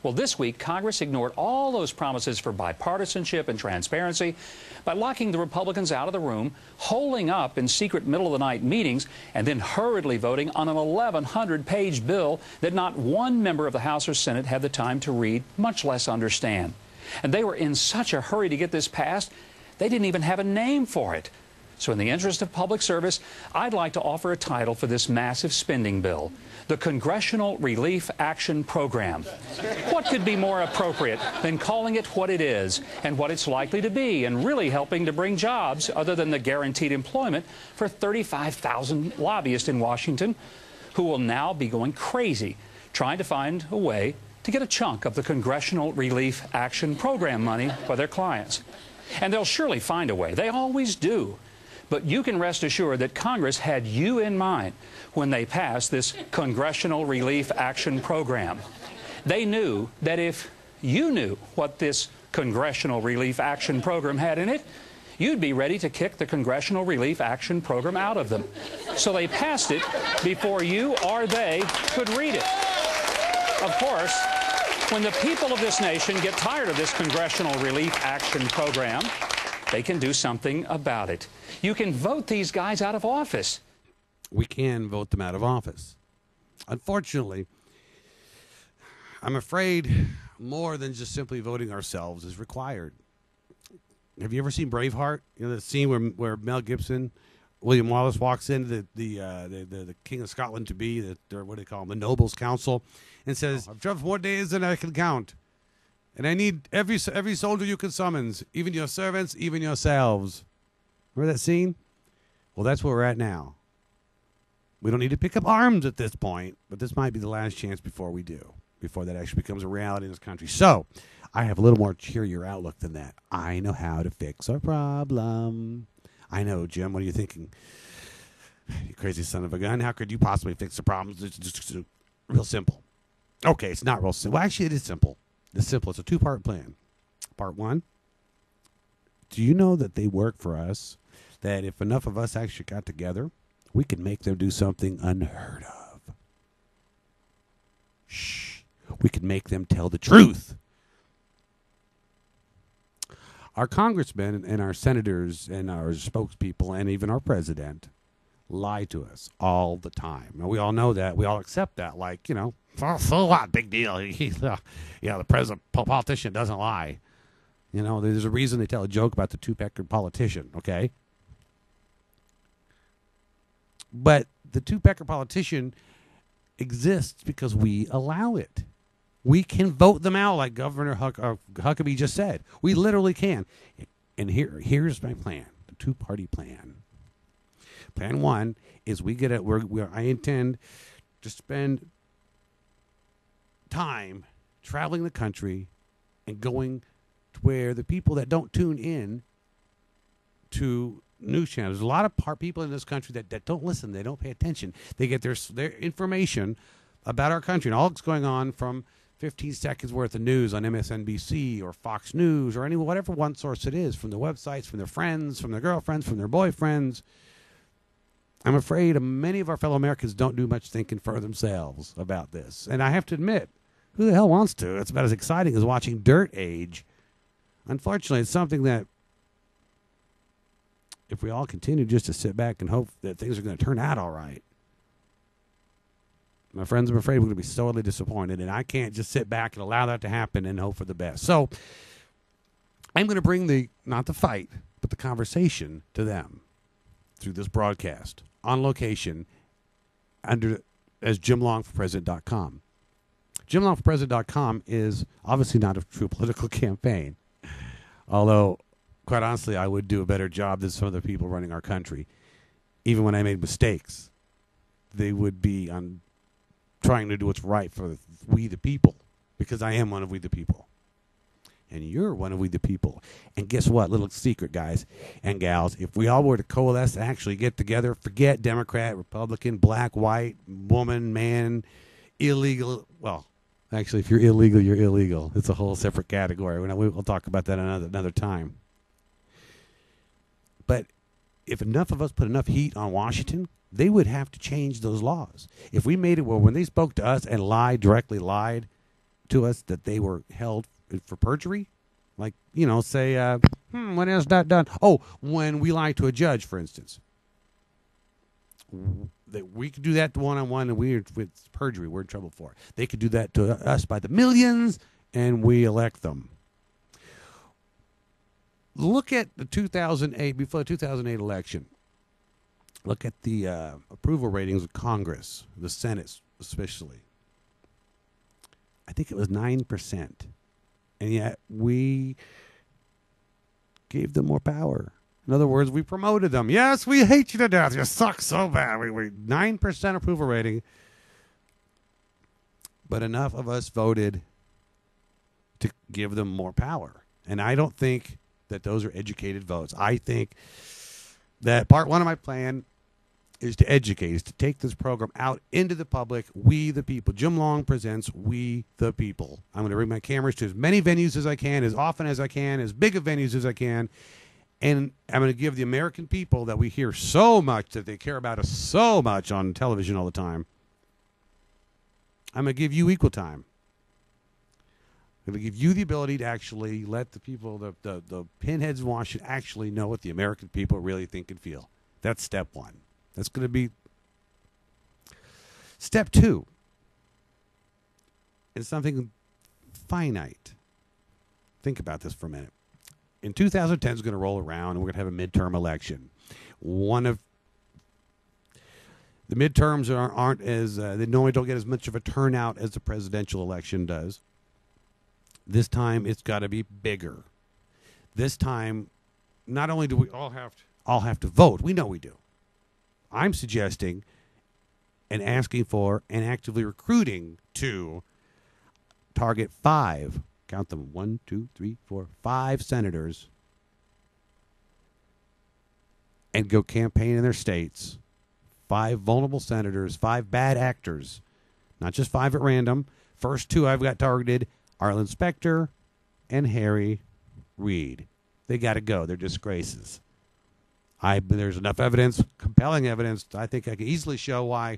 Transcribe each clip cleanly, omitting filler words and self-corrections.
Well, this week, Congress ignored all those promises for bipartisanship and transparency by locking the Republicans out of the room, holing up in secret middle-of-the-night meetings, and then hurriedly voting on an 1,100-page bill that not one member of the House or Senate had the time to read, much less understand. And they were in such a hurry to get this passed, they didn't even have a name for it. So in the interest of public service, I'd like to offer a title for this massive spending bill: the Congressional Relief Action Program. What could be more appropriate than calling it what it is and what it's likely to be, and really helping to bring jobs other than the guaranteed employment for 35,000 lobbyists in Washington who will now be going crazy trying to find a way to get a chunk of the Congressional Relief Action Program money for their clients. And they'll surely find a way. They always do. But you can rest assured that Congress had you in mind when they passed this Congressional Relief Action Program. They knew that if you knew what this Congressional Relief Action Program had in it, you'd be ready to kick the Congressional Relief Action Program out of them. So they passed it before you or they could read it. Of course, when the people of this nation get tired of this Congressional Relief Action Program, they can do something about it. You can vote these guys out of office. We can vote them out of office. Unfortunately, I'm afraid more than just simply voting ourselves is required. Have you ever seen Braveheart? You know, the scene where Mel Gibson, William Wallace walks into the King of Scotland to be, what do they call him, the Nobles Council, and says, "I've traveled more days than I can count. And I need every soldier you can summons, even your servants, even yourselves." Remember that scene? Well, that's where we're at now. We don't need to pick up arms at this point, but this might be the last chance before we do, before that actually becomes a reality in this country. So I have a little more cheerier outlook than that. I know how to fix our problem. I know, Jim, what are you thinking? You crazy son of a gun. How could you possibly fix the problems? It's just real simple. Okay, it's not real simple. Well, actually, it is simple. It's simple. It's a two-part plan. Part one, do you know that they work for us, that if enough of us actually got together, we could make them do something unheard of? Shh. We could make them tell the truth. Our congressmen and our senators and our spokespeople and even our president lie to us all the time. Now, we all know that. We all accept that. Like, you know, so what? Big deal. The president, politician doesn't lie. You know, there's a reason they tell a joke about the two-pecker politician, okay? But the two-pecker politician exists because we allow it. We can vote them out like Governor Huckabee just said. We literally can. And here's my plan, the two-party plan. Plan one is I intend to spend time traveling the country and going to where the people that don't tune in to news channels. There's a lot of people in this country that don't listen. They don't pay attention. They get their information about our country and all that's going on from 15 seconds worth of news on MSNBC or Fox News or whatever one source it is, from their websites, from their friends, from their girlfriends, from their boyfriends. I'm afraid many of our fellow Americans don't do much thinking for themselves about this. And I have to admit, who the hell wants to? It's about as exciting as watching dirt age. Unfortunately, it's something that if we all continue just to sit back and hope that things are going to turn out all right, my friends, I'm afraid we're going to be sorely disappointed, and I can't just sit back and allow that to happen and hope for the best. So I'm going to bring not the fight, but the conversation to them through this broadcast on location as JimLongForPresident.com. JimLongForPresident.com is obviously not a true political campaign, although, quite honestly, I would do a better job than some of the people running our country. Even when I made mistakes, they would be on trying to do what's right for we the people, because I am one of we the people. And you're one of we the people. And guess what? Little secret, guys and gals. If we all were to coalesce and actually get together, forget Democrat, Republican, black, white, woman, man, illegal. Well, actually, if you're illegal, you're illegal. It's a whole separate category. We'll talk about that another time. But if enough of us put enough heat on Washington, they would have to change those laws. If we made it where when they spoke to us and directly lied to us that they were held for perjury? Like, say, when is that done? Oh, when we lie to a judge, for instance. That we could do that one-on-one, and it's perjury. We're in trouble for it. They could do that to us by the millions, and we elect them. Look at the 2008, before the 2008 election. Look at the approval ratings of Congress, the Senate especially. I think it was 9%. And yet we gave them more power. In other words, we promoted them. Yes, we hate you to death. You suck so bad. We 9% approval rating. But enough of us voted to give them more power. And I don't think that those are educated votes. I think that part one of my plan is to educate, is to take this program out into the public, we the people. Jim Long presents We the People. I'm going to bring my cameras to as many venues as I can, as often as I can, as big of venues as I can, and I'm going to give the American people that we hear so much, that they care about us so much on television all the time, I'm going to give you equal time. I'm going to give you the ability to actually let the people, the pinheads in Washington, actually know what the American people really think and feel. That's step one. That's going to be step two. It's something finite. Think about this for a minute. In 2010 is going to roll around, and we're going to have a midterm election. One of the midterms aren't as they normally don't get as much of a turnout as the presidential election does. This time, it's got to be bigger. This time, not only do we all have to vote, we know we do. I'm suggesting and asking for and actively recruiting to target 5, count them, 1, 2, 3, 4, 5 senators, and go campaign in their states. 5 vulnerable senators, 5 bad actors, not just 5 at random. First 2 I've got targeted, Arlen Specter and Harry Reid. They got to go. They're disgraces. There's enough evidence, compelling evidence, I think I can easily show why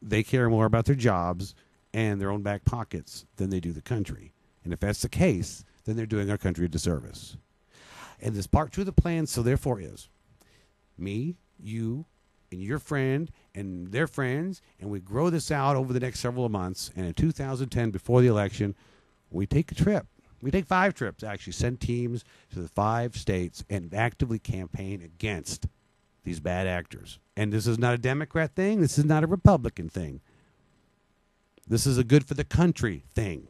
they care more about their jobs and their own back pockets than they do the country. And if that's the case, then they're doing our country a disservice. And this part 2 of the plan, so therefore, is me, you, and your friend, and their friends, and we grow this out over the next several months. And in 2010, before the election, we take a trip. We take 5 trips, actually, send teams to the 5 states and actively campaign against these bad actors. And this is not a Democrat thing. This is not a Republican thing. This is a good for the country thing.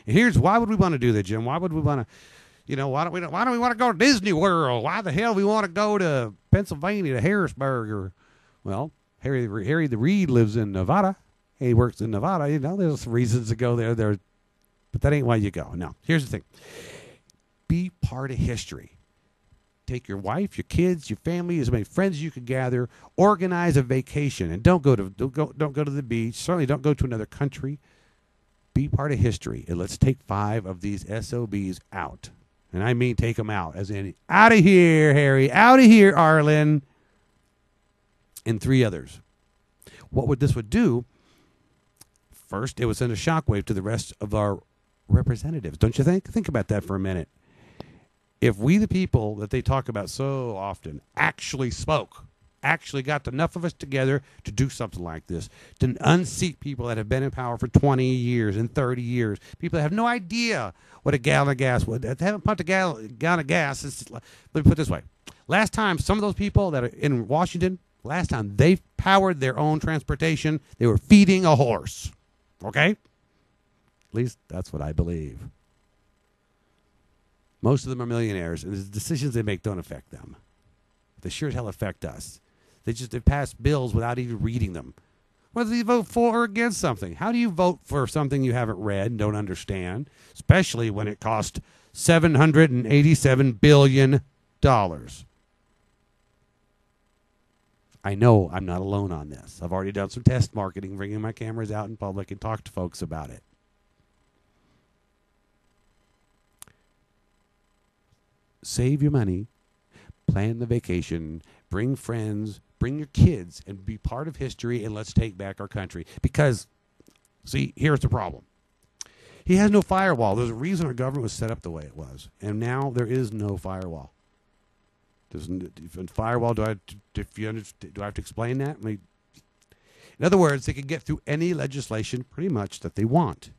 And here's why would we want to do that, Jim? Why would we want to, why do we want to go to Disney World? Why the hell do we want to go to Pennsylvania, to Harrisburg? Well, Harry the Reid lives in Nevada. He works in Nevada. There's reasons to go there. But that ain't why you go. No. Here's the thing. Be part of history. Take your wife, your kids, your family, as many friends as you can gather. Organize a vacation, and don't go to the beach. Certainly, don't go to another country. Be part of history, and let's take 5 of these SOBs out. And I mean, take them out, as in out of here, Harry, out of here, Arlen, and 3 others. What this would do? First, it would send a shockwave to the rest of our representatives, don't you think? Think about that for a minute. If we, the people that they talk about so often, actually spoke, actually got enough of us together to do something like this, to unseat people that have been in power for 20 years and 30 years, people that have no idea what a gallon of gas would, that haven't pumped a gallon of gas. Let me put it this way. Last time, some of those people that are in Washington, last time they powered their own transportation, they were feeding a horse. Okay? At least that's what I believe. Most of them are millionaires, and the decisions they make don't affect them. They sure as hell affect us. They pass bills without even reading them. Whether you vote for or against something. How do you vote for something you haven't read and don't understand? Especially when it cost $787 billion. I know I'm not alone on this. I've already done some test marketing, bringing my cameras out in public and talk to folks about it. Save your money, plan the vacation, bring friends, bring your kids, and be part of history, and let's take back our country. Because, see, here's the problem. He has no firewall. There's a reason our government was set up the way it was, and now there is no firewall. Firewall? Do I have to explain that? I mean, in other words, they can get through any legislation pretty much that they want.